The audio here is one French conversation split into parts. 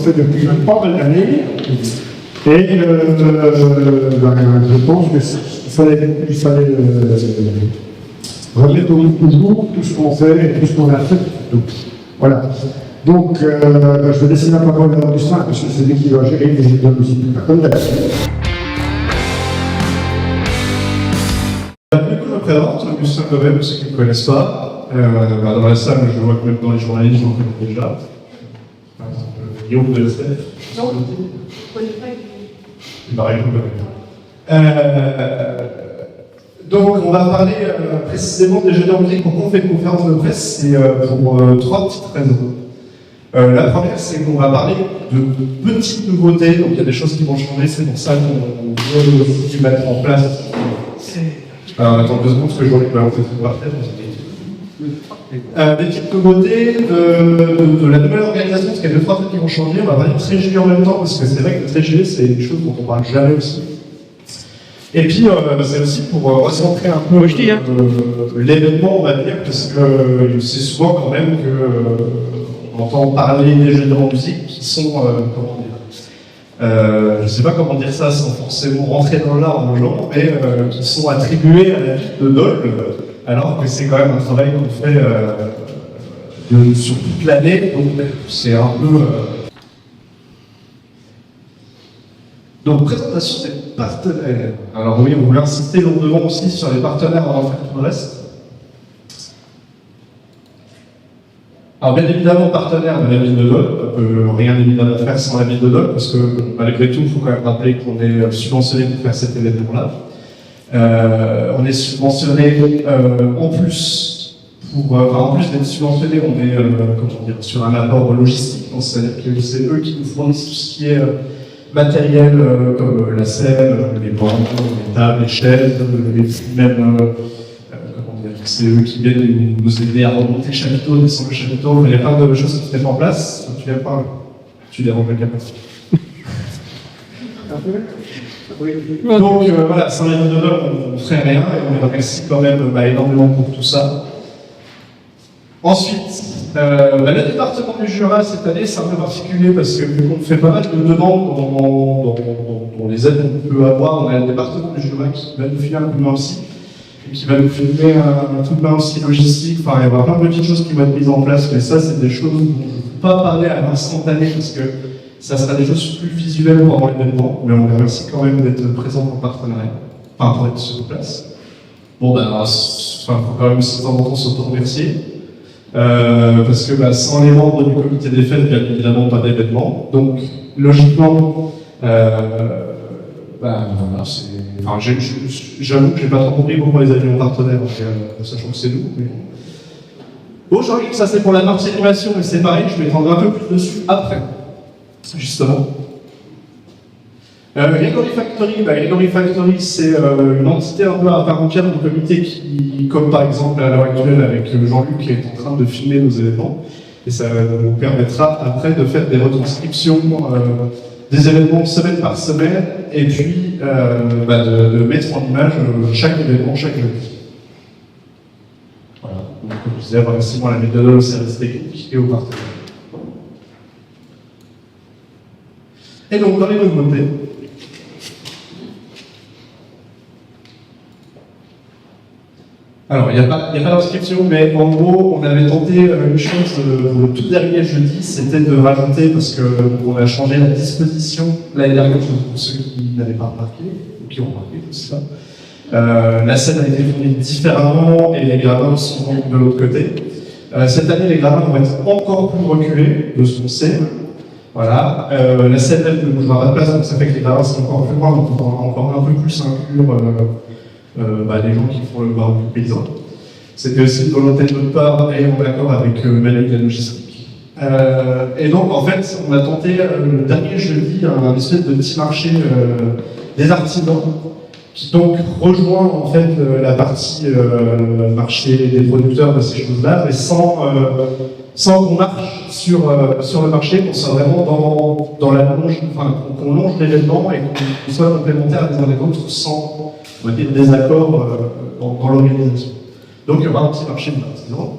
fait depuis pas mal d'années. Et je pense qu'il fallait remettre au jour tout ce qu'on fait et tout ce qu'on a fait. Donc, voilà. Donc, je vais laisser la parole à Augustin, parce que c'est lui qui va gérer les idées de musique personnelle. Du coup, je me présente, Augustin Gobet, pour ceux qui ne me connaissent pas. Dans la salle, je vois que même dans les journalistes, je m'en connais déjà. Par exemple, Guillaume de l'ESF. Non, je ne connais pas. Il paraît que vous connaissez. Donc, on va parler précisément des jeux de musique. Pourquoi on fait une conférence de presse? C'est pour trois petites raisons. La première, c'est qu'on va parler de petites nouveautés. Donc, il y a des choses qui vont changer. C'est pour ça qu'on veut aussi mettre en place. Alors, attends 2 secondes, parce que je vois que on fait tout parfait. Des petites nouveautés de la nouvelle organisation, parce qu'il y a 2-3 trucs qui vont changer. On va parler de TréJuillet en même temps, parce que c'est vrai que le TréJuillet, c'est une chose dont on ne parle jamais aussi. Et puis, c'est aussi pour recentrer un peu l'événement, on va dire, parce que c'est souvent quand même qu'on entend parler des jeux de musique qui sont, comment dire, je ne sais pas comment dire ça sans forcément rentrer dans l'art aux gens, mais qui sont attribués à la ville de Dole, alors que c'est quand même un travail qu'on fait sur toute l'année, donc c'est un peu... Donc, présentation des partenaires. Alors oui, on voulait insister lourdement aussi sur les partenaires avant de faire tout le reste. Alors bien évidemment, partenaire de la ville de Dole, rien d'évident à faire sans la ville de Dole, parce que malgré tout, il faut quand même rappeler qu'on est subventionné pour faire cet événement-là. On est subventionné en plus, en plus d'être subventionné, on est comment dire, sur un apport logistique, c'est-à-dire que c'est eux qui nous fournissent tout ce qui est matériel comme la scène, les bancs, les tables, les chaises, même c'est eux qui viennent nous aider à remonter le chapiteau, descendre le chapiteau, il y a plein de choses qui se mettent en place. Tu viens pas, tu déranges le capacité. Donc voilà, sans la ville de Dole, on ne ferait rien et on remercie quand même énormément pour tout ça. Ensuite, le département du Jura cette année, c'est un peu particulier parce que vu qu'on fait pas mal de demandes dans les aides qu'on peut avoir, on a le département du Jura qui va nous filer un coup de main aussi, et qui va nous filer un coup de main aussi logistique. Enfin, il y aura plein de petites choses qui vont être mises en place, mais ça, c'est des choses dont je ne peux pas parler à l'instantané parce que ça sera des choses plus visuelles pendant l'événement, mais on les remercie quand même d'être présents en partenariat, enfin pour être sur place. Bon, faut quand même de temps en temps s'auto-remercier. Parce que sans les membres du comité des fêtes, bien évidemment pas d'événement. Donc, logiquement, j'avoue que j'ai pas trop compris pourquoi les avions partenaires, sachant que c'est nous. Mais... Bon, je regarde que ça c'est pour la partie animation, mais c'est pareil, je m'étendrai un peu plus dessus après, justement. Gregory Factory, c'est une entité un peu à part entière du comité qui, comme par exemple à l'heure actuelle avec Jean-Luc qui est en train de filmer nos événements, et ça nous permettra après de faire des retranscriptions des événements semaine par semaine, et puis de mettre en image chaque événement, chaque jeudi. Voilà, donc comme je disais, remerciement à la ville de Dole, au service technique et aux partenaires. Et donc dans les nouveautés, alors, il n'y a pas d'inscription, mais en gros, on avait tenté une chose le tout dernier jeudi, c'était de rajouter, parce qu'on a changé la disposition l'année dernière, pour ceux qui n'avaient pas remarqué, ou qui ont remarqué tout ça. La scène a été fournie différemment et les gravats sont de l'autre côté. Cette année, les gravats vont être encore plus reculés de ce qu'on sait. Voilà. La scène, elle, ne bougera pas de place, donc ça fait que les gravats sont encore plus loin, donc on pourra encore un peu plus inclure les gens qui font le bar du paysan. C'était aussi une volonté de notre part et en accord avec Manu de la logistique. Et donc en fait, on a tenté le dernier jeudi un espèce de petit marché des artisans qui donc rejoint en fait la partie marché des producteurs de ces choses-là, mais sans qu'on marche sur le marché, qu'on soit vraiment dans la longe, enfin qu'on longe l'événement et qu'on soit complémentaires les uns des autres sans désaccord dans l'organisation. Donc il y aura un petit marché de l'artisan.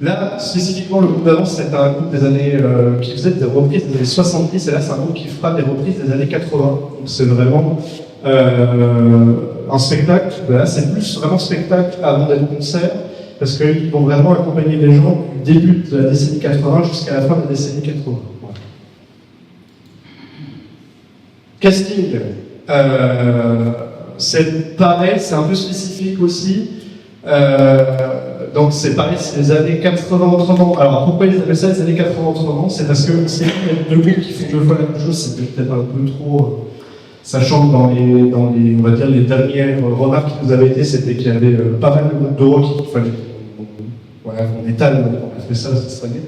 Là, spécifiquement, le groupe d'avant, c'était un groupe des années qui faisait des reprises des années 70, et là, c'est un groupe qui fera des reprises des années 80. Donc, c'est vraiment un spectacle. Là, c'est plus vraiment spectacle avant d'être concert, parce qu'ils vont vraiment accompagner les gens du début de la décennie 80 jusqu'à la fin de la décennie 80. Voilà. Casting. C'est pareil, c'est un peu spécifique aussi. Donc c'est pareil, c'est les années 80 autrement. Alors pourquoi ils appellent ça les années 80 autrement? C'est parce que c'est deux groupes qui font deux fois la même chose, c'est peut-être un peu trop. Sachant que dans les, on va dire, les dernières remarques qui nous avaient été, c'était qu'il y avait pas mal de groupes de rock qu'il fallait on étale, on a fait ça cette année.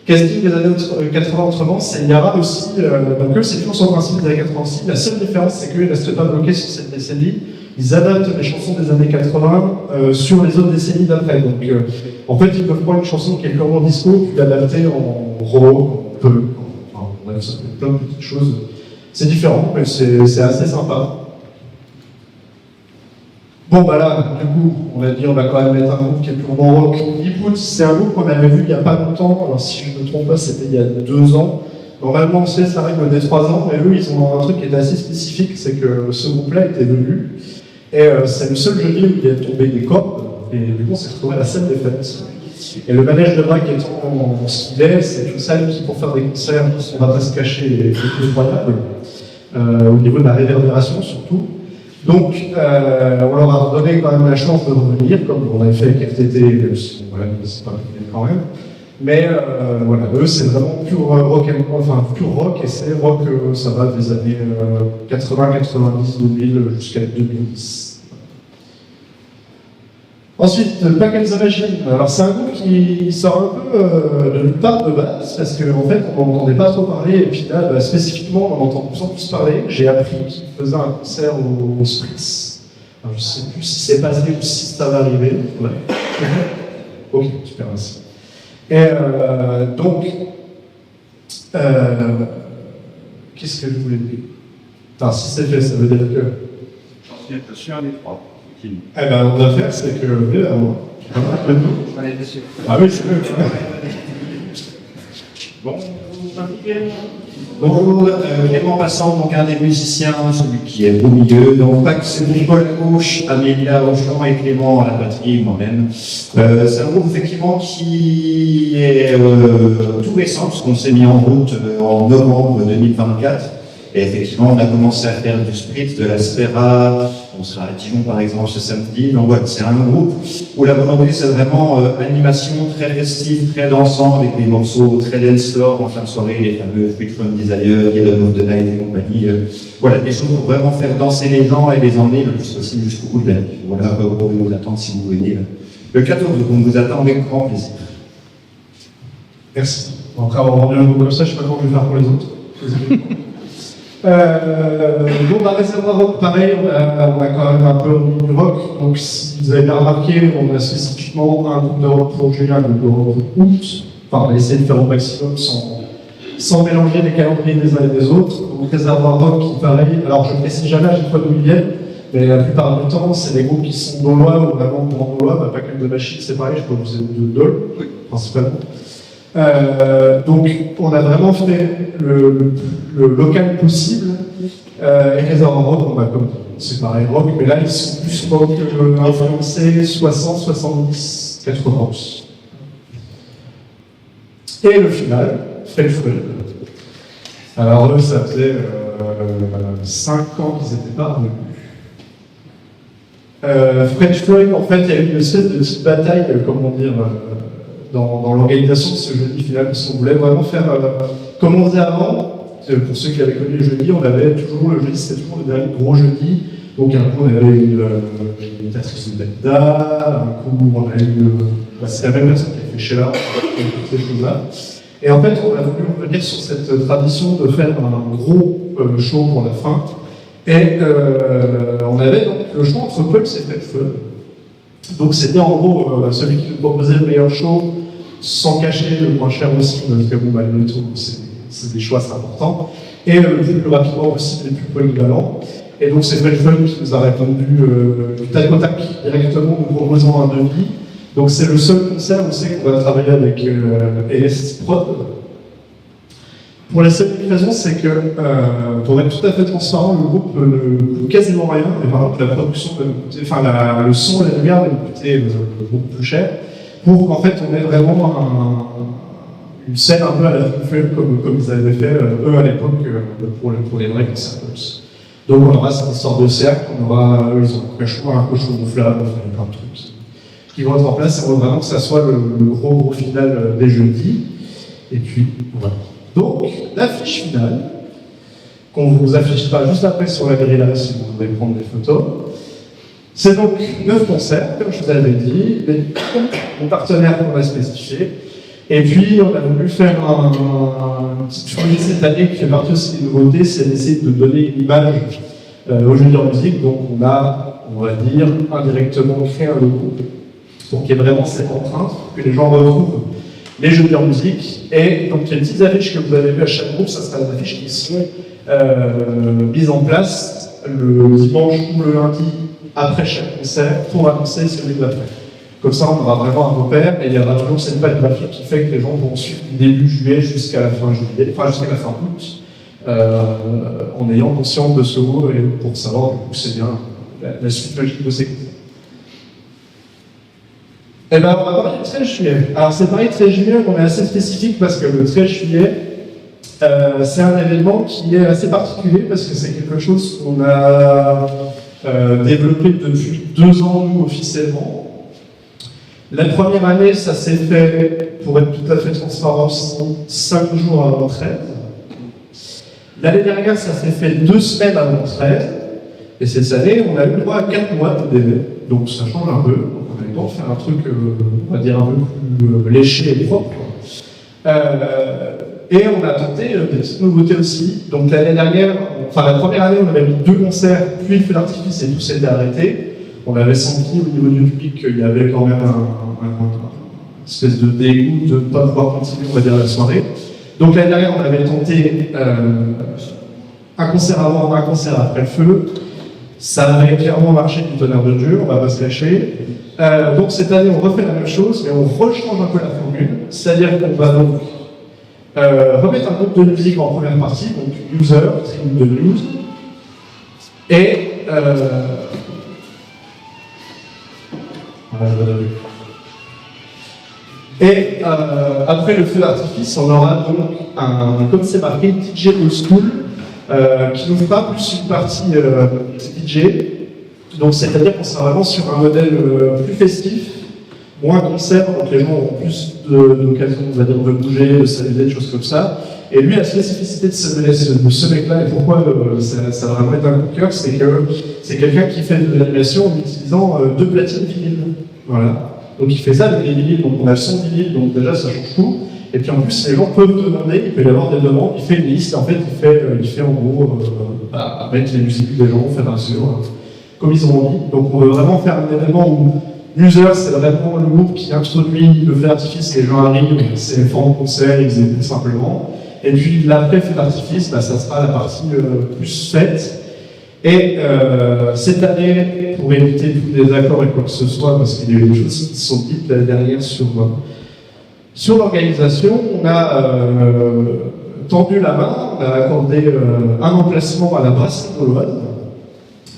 Casting des années 80 autrement, il y aura aussi, donc eux c'est toujours sur le principe des années 80 aussi, la seule différence c'est qu'ils ne restent pas bloqués sur cette décennie, ils adaptent les chansons des années 80 sur les autres décennies d'après. Donc en fait ils peuvent prendre une chanson qui est comme en disco, puis l'adapter en rock, en punk, on a plein de petites choses. C'est différent, mais c'est assez sympa. Bon bah là, du coup, on va quand même mettre un groupe qui est purement rock. Lipwood, c'est un groupe qu'on avait vu il n'y a pas longtemps, alors si je ne me trompe pas, c'était il y a 2 ans. Normalement, ça règle des 3 ans, mais eux, ils ont un truc qui était assez spécifique, c'est que ce groupe-là était venu, et c'est le seul jeudi où il est tombé des cordes, et du coup, on s'est retrouvé à la scène des fêtes. Et le manège de drague étant ce qu'il est, c'est une salle qui, pour faire des concerts, on va pas se cacher, est incroyable, au niveau de la réverbération surtout. Donc, on leur a donné quand même la chance de revenir, comme on avait fait avec RTT, voilà, c'est pas quand même. Mais voilà, eux, c'est vraiment pur rock, pur rock, et c'est rock, ça va des années 80, 90, 2000 jusqu'à 2010. Ensuite, Pack and the Machine. Alors, c'est un groupe qui sort un peu de nulle part de base, parce qu'en fait, on n'entendait pas trop parler, et puis là, spécifiquement, on en entend de plus en plus parler. J'ai appris qu'ils faisaient un concert au Spritz. Alors, je ne sais plus si c'est passé ou si ça va arriver. Ouais. Ok, super, merci. Et donc, qu'est-ce que je voulais dire? Alors, si c'est fait, ça veut dire que. Je suis un des 3. Eh ben, on va faire, c'est que. Ah oui, c'est vrai. Bon. Bonjour, Clément Passant, donc un des musiciens, celui qui est au milieu. Donc, Pax Paul à gauche, Amélia au chant et Clément à la batterie, moi-même. C'est un groupe effectivement qui est tout récent, parce qu'on s'est mis en route en novembre 2024. Et effectivement, on a commencé à faire du spritz, de la sphera, on sera à Dijon par exemple ce samedi. Donc voilà, c'est un groupe où la volonté c'est vraiment animation très festive, très dansant, avec des morceaux très dance floor en fin de soirée, les fameux Freak from Desire, Yellow of the Night et compagnie. Voilà, des choses pour vraiment faire danser les gens et les emmener le plus possible jusqu'au bout de la nuit. Voilà, vous pouvez vous attendre si vous venez le 14, donc on vous attend avec grand plaisir. Merci. Bon, après avoir rendu un groupe comme ça, je ne sais pas comment je vais faire pour les autres. Bon, bah, Réservoir Rock, pareil, on a quand même un peu du rock. Donc, si vous avez bien remarqué, on a spécifiquement un groupe de rock pour Julien, le groupe août. Enfin, on a essayé de faire au maximum sans mélanger les calendriers des uns et des autres. Donc, Réservoir Rock, qui pareil, alors je ne précise jamais à chaque fois d'où ils viennent, mais la plupart du temps, c'est des groupes qui sont gaulois ou vraiment grand gaulois. Bah, Pack and the Machine, c'est pareil, je crois que vous êtes de Dole, principalement. Donc, on a vraiment fait le local possible. Et Réservoir Rock, comme c'est pareil rock, mais là ils sont plus rock influencés 60, 70, 80. Et le final, Fred Floyd. Alors eux, ça faisait 5 ans qu'ils n'étaient pas revenus. Fred Floyd, en fait, il y a eu une espèce de petite bataille, comment dire, dans l'organisation de ce jeudi final, parce qu'on voulait vraiment faire comme on faisait avant. Pour ceux qui avaient connu le jeudi, on avait toujours le jeudi, c'était toujours le dernier gros jeudi. Donc un coup, on avait une imitatrice de Benda, un coup, on a eu. C'est la même personne qui a fait Sheila, toutes ces choses-là. Et en fait, on a voulu revenir sur cette tradition de faire un gros show pour la fin. Et on avait donc le choix entre Pulp et Fred Floyd. Donc c'était en gros celui qui nous proposait le meilleur show, sans cacher le moins cher aussi, parce que bon, malgré tout, c'est des choix, c'est important. Et le plus rapidement aussi, les plus polyvalents. Et donc c'est Fred Floyd qui nous a répondu du tac au tac directement, nous proposant un devis Donc c'est le seul concert où on sait qu'on va travailler avec ES Prod. Pour la seule raison, c'est que, pour être tout à fait transparent, le groupe ne coûte quasiment rien, et par contre la production va nous coûter, enfin le son et la lumière va nous coûter beaucoup plus cher, pour qu'en fait on ait vraiment une scène un peu à la Fun comme ils avaient fait eux à l'époque pour les vrais concerts. Donc on aura cette sorte de cercle, ils ont un cochon gonflable, plein de trucs qui vont être en place, et on veut vraiment que ça soit le gros final des jeudis. Et puis voilà. Donc, l'affiche finale, qu'on vous affichera juste après sur la grille là, si vous voulez prendre des photos, c'est donc 9 concerts, comme je vous avais dit, mon partenaire qu'on va spécifier. Et puis, on a voulu faire une petite folie cette année qui fait partie aussi des nouveautés, c'est d'essayer de donner une image aux jeux de musique. Donc, on va dire, indirectement créé un logo. Donc, il y a vraiment cette empreinte pour que les gens retrouvent les jeux de musique. Et donc, les petites affiches que vous avez vues à chaque groupe, ça sera des affiches qui seront mises en place le dimanche ou le lundi après chaque concert pour annoncer celui d'après. Comme ça, on aura vraiment un repère et il y aura toujours cette page graphique qui fait que les gens vont suivre du début juillet jusqu'à la fin juillet, enfin jusqu'à la fin août, en ayant conscience de ce mot et pour savoir que c'est bien la suite logique de ces concerts. Eh bien, on va parler du 13 juillet. Alors, c'est pareil, 13 juillet, on est assez spécifique parce que le 13 juillet, c'est un événement qui est assez particulier parce que c'est quelque chose qu'on a développé depuis 2 ans, nous, officiellement. La première année, ça s'est fait, pour être tout à fait transparent, 5 jours avant 13. L'année dernière, ça s'est fait 2 semaines avant 13. Et cette année, on a eu le droit à 4 mois de délai. Donc, ça change un peu. On a eu le temps de faire un truc, on va dire, un peu plus léché et propre. Et on a tenté des petites nouveautés aussi. Donc l'année dernière, la première année, on avait mis 2 concerts, puis le feu d'artifice et tout s'était arrêté. On avait senti au niveau du public qu'il y avait quand même une espèce de dégoût de ne pas pouvoir continuer, on va dire, la soirée. Donc l'année dernière, on avait tenté un concert avant, un concert après le feu. Ça avait clairement marché du tonnerre de Dieu, on va pas se cacher. Donc cette année, on refait la même chose, mais on rechange un peu la formule. C'est-à-dire qu'on va donc remettre un groupe de musique en première partie, donc user, tribune de news. Et après le feu d'artifice, on aura donc comme c'est marqué, DJ Old School, qui nous fera plus une partie DJ. Donc c'est-à-dire qu'on sera vraiment sur un modèle plus festif, moins concert, donc les gens auront plus d'occasion, on va dire, de bouger, de s'amuser, des choses comme ça. Et lui, la spécificité de ce mec-là, et pourquoi ça va vraiment être un coup de cœur, c'est que c'est quelqu'un qui fait de l'animation en utilisant 2 platines vinyles. Voilà. Donc il fait ça avec les vinyles, donc on a le son vinyle, donc déjà ça change tout. Et puis en plus, les gens peuvent demander, il peut y avoir des demandes, il fait une liste, en fait il fait en gros mettre les musiques des gens, faire un sur, comme ils ont envie. Donc on veut vraiment faire un événement où User, c'est vraiment le groupe qui introduit le feu d'artifice, les gens arrivent, c'est forme de concert, ils exécutent simplement. Et puis l'après feu d'artifice, ça sera la partie plus fête. Et cette année, pour éviter tous les accords et quoi que ce soit, parce qu'il y a eu des choses qui sont dites l'année dernière sur l'organisation, on a tendu la main, on a accordé un emplacement à la brasserie gauloise,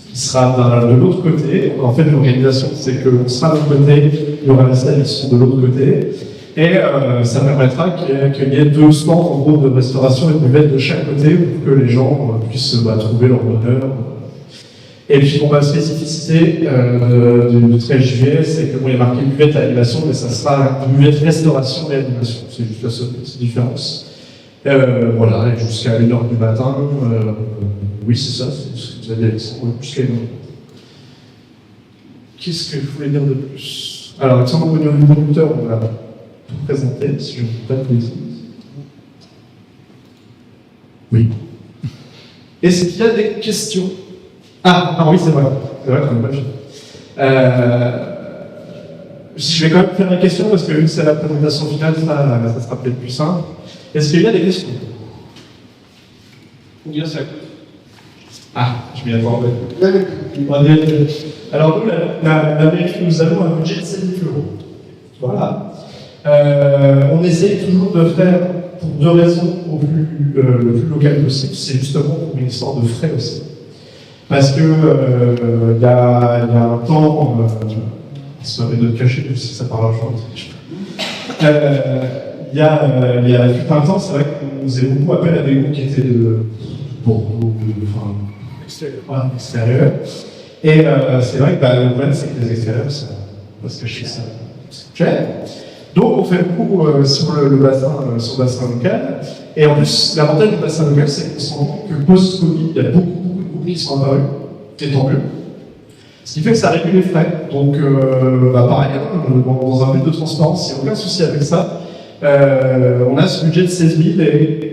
qui sera de l'autre côté. En fait, l'organisation, c'est qu'on sera de l'autre côté, il y aura la salle qui sont de l'autre côté, et ça permettra qu'il y ait 2 stands en gros de restauration et de buvette de chaque côté pour que les gens puissent trouver leur bonheur. Et puis, la spécificité du 13 juillet, c'est que il y a marqué buvette à animation, mais ça sera buvette restauration et animation. C'est juste la seule petite différence. Voilà, et jusqu'à 1h du matin. Oui, c'est ça, c'est ce que vous avez dit, on plus les noms. Qu'est-ce que je voulais dire de plus? Alors, Alexandre, au niveau du conducteur, on va tout présenter, si je ne dis pas de bêtises. Oui. Est-ce qu'il y a des questions? Ah, non, oui, c'est vrai qu'on n'a pas fini. Je vais quand même faire une question, parce que vu que c'est la présentation finale, ça sera peut-être plus simple. Est-ce qu'il y a des questions? Combien ça coûte? Ah, je m'y attendais. Alors nous, la mairie, nous avons un budget de 7 000 €. Voilà. On essaye toujours de faire, pour deux raisons, le plus local possible. C'est justement pour une histoire de frais aussi. Parce que il y a un temps, ça va de cacher si ça parle argent. Il y a tout un temps, c'est vrai qu'on faisait beaucoup appel à des groupes qui étaient de extérieurs. Et c'est vrai que le problème, c'est que les extérieurs, parce que chez ça, c'est cher. Donc on fait beaucoup sur le bassin local. Et en plus, l'avantage du bassin local, c'est qu'on se rend compte que post-Covid, il y a beaucoup de groupes qui sont apparus, et tant mieux. Ce qui fait que ça réduit les frais. Donc, pareil, dans un but de transparence, il n'y a aucun souci avec ça. On a ce budget de 16 000 et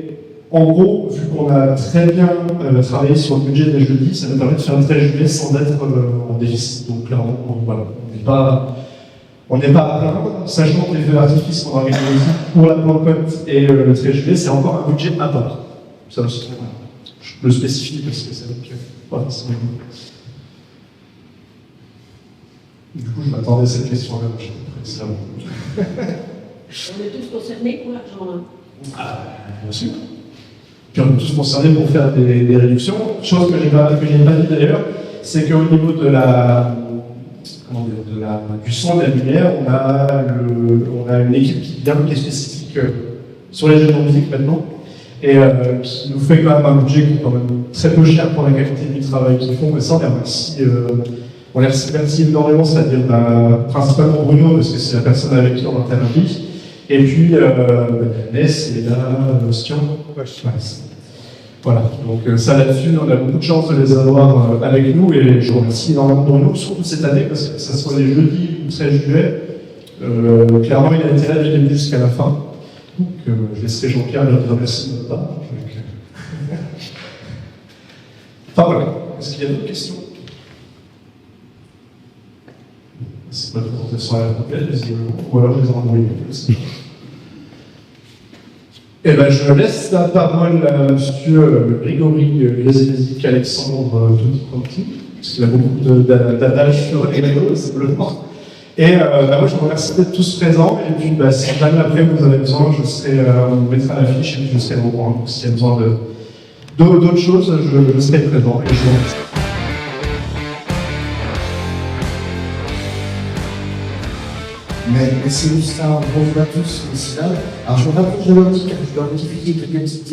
en gros, vu qu'on a très bien travaillé sur le budget des jeudis, ça nous permet de faire un 13 juillet sans être en déficit. Donc clairement, voilà, on n'est pas à plaindre, sachant que les feux d'artifice qu'on organise pour la Pentecôte et le 13 juillet, c'est encore un budget à part. Ça aussi, je le spécifie parce que c'est vrai que voilà, c'est bon. Du coup, je m'attendais à cette question-là, précisément. On est tous concernés pour l'argent. Bien sûr. Puis on est tous concernés pour faire des réductions. Chose que je n'ai pas dit d'ailleurs, c'est qu'au niveau de du son et de la lumière, on a une équipe qui est spécifique sur les jeux de musique maintenant, et qui nous fait quand même un budget qui est quand même très peu cher pour la qualité du travail qu'ils font. Mais ça, on les remercie énormément, c'est-à-dire principalement Bruno, parce que c'est la personne avec qui on interagit. Et puis, Ness, et là, Sion. Voilà, donc ça là-dessus, on a beaucoup de chance de les avoir avec nous, et je remercie énormément Bruno, surtout cette année, parce que ça soit les jeudis ou le 13 juillet, clairement il a été là dès le début jusqu'à la fin. Donc je laisserai Jean-Pierre le remercier de notre part. Enfin voilà, est-ce qu'il y a d'autres questions? C'est pas de présentation à la propelle, ou alors je les ai envoyés. Eh ben, je laisse la parole à M. Grégory Grézézic Alexandre Tony-Conti, parce qu'il a beaucoup d'adages sur les Grégory, c'est le temps. Et moi, je vous remercie d'être tous présents. Et puis, si jamais après vous avez besoin, on vous mettra l'affiche et puis je serai au courant. Donc, s'il y a besoin d'autres choses, je serai présent. Et je vous remercie. Merci Augustin, bonjour à tous, ici là. Alors je me rapproche de l'ordi car je dois diffuser quelques petites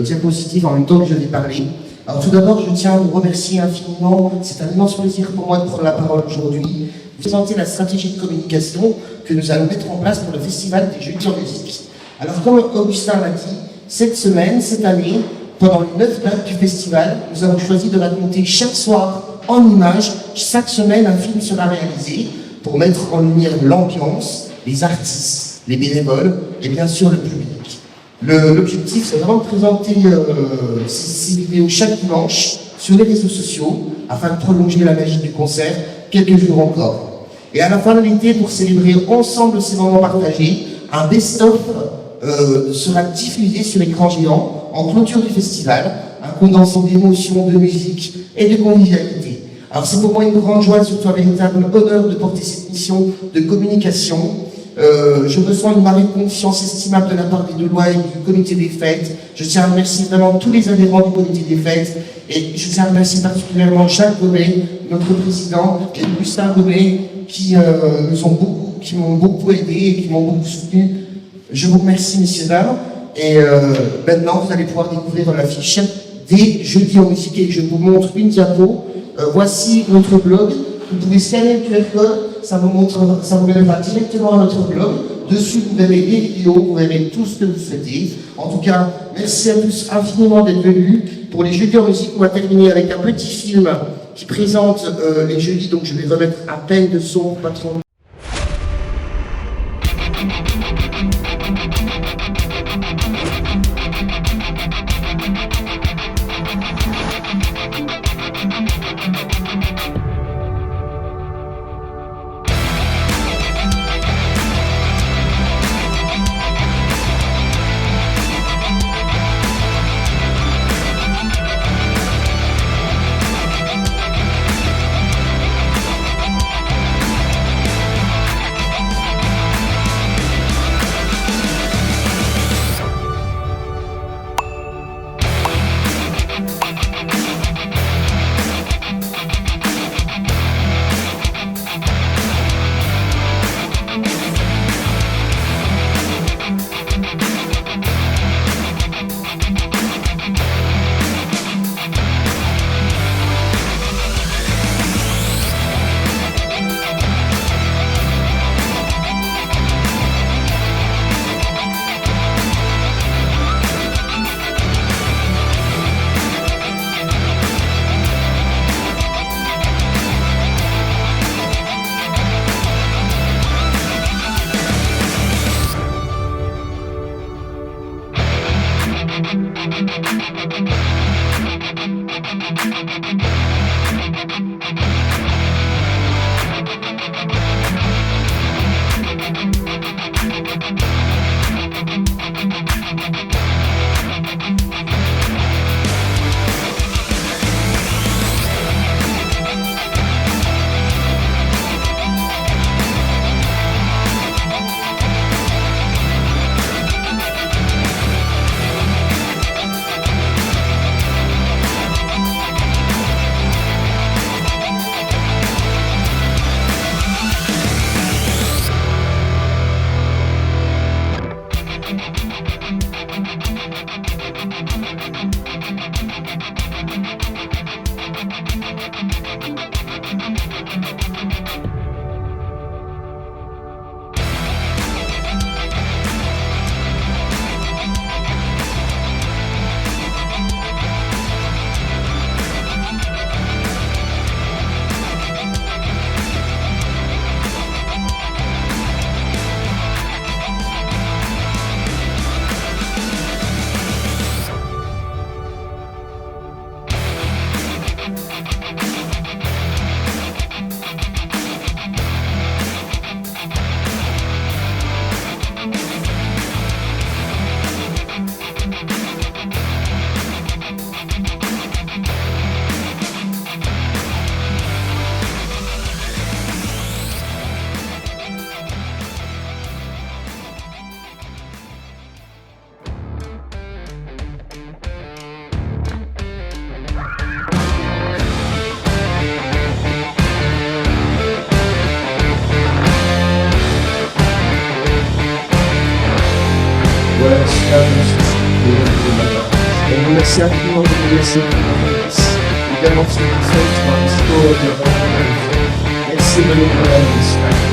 diapositives en même temps que je vais parler. Alors tout d'abord, je tiens à vous remercier infiniment. C'est un immense plaisir pour moi de prendre la parole aujourd'hui, de présenter la stratégie de communication que nous allons mettre en place pour le Festival des Jeudis en musique. Alors comme Augustin l'a dit, cette année, pendant les 9 dates du festival, nous avons choisi de raconter chaque soir en images. Chaque semaine, un film sera réalisé pour mettre en lumière l'ambiance, les artistes, les bénévoles et bien sûr le public. L'objectif, c'est vraiment de présenter ces vidéos chaque dimanche sur les réseaux sociaux afin de prolonger la magie du concert quelques jours encore. Et à la fin de l'été, pour célébrer ensemble ces moments partagés, un best-of sera diffusé sur écran géant en clôture du festival, un condensé d'émotions, de musique et de convivialité. Alors c'est pour moi une grande joie, surtout un véritable honneur de porter cette mission de communication. Je ressens une marée de confiance estimable de la part des Delois et du comité des fêtes. Je tiens à remercier vraiment tous les adhérents du comité des fêtes et je tiens à remercier particulièrement Jacques Gomet, notre président, et Gustave Gomet, qui m'ont beaucoup aidé et qui m'ont beaucoup soutenu. Je vous remercie, messieurs, dames. Et maintenant, vous allez pouvoir découvrir l'affiche des Jeudis en musique et je vous montre une diapo. Voici notre blog. Vous pouvez scanner le QR code, ça vous mènera directement à notre blog. Dessus, vous verrez les vidéos, vous verrez tout ce que vous souhaitez. En tout cas, merci à tous infiniment d'être venus. Pour les Jeudis en musique, on va terminer avec un petit film qui présente les jeudis. Donc, je vais remettre à peine de son patron. Merci infiniment de vous laisser également ce conseil sur un discours de merci de nous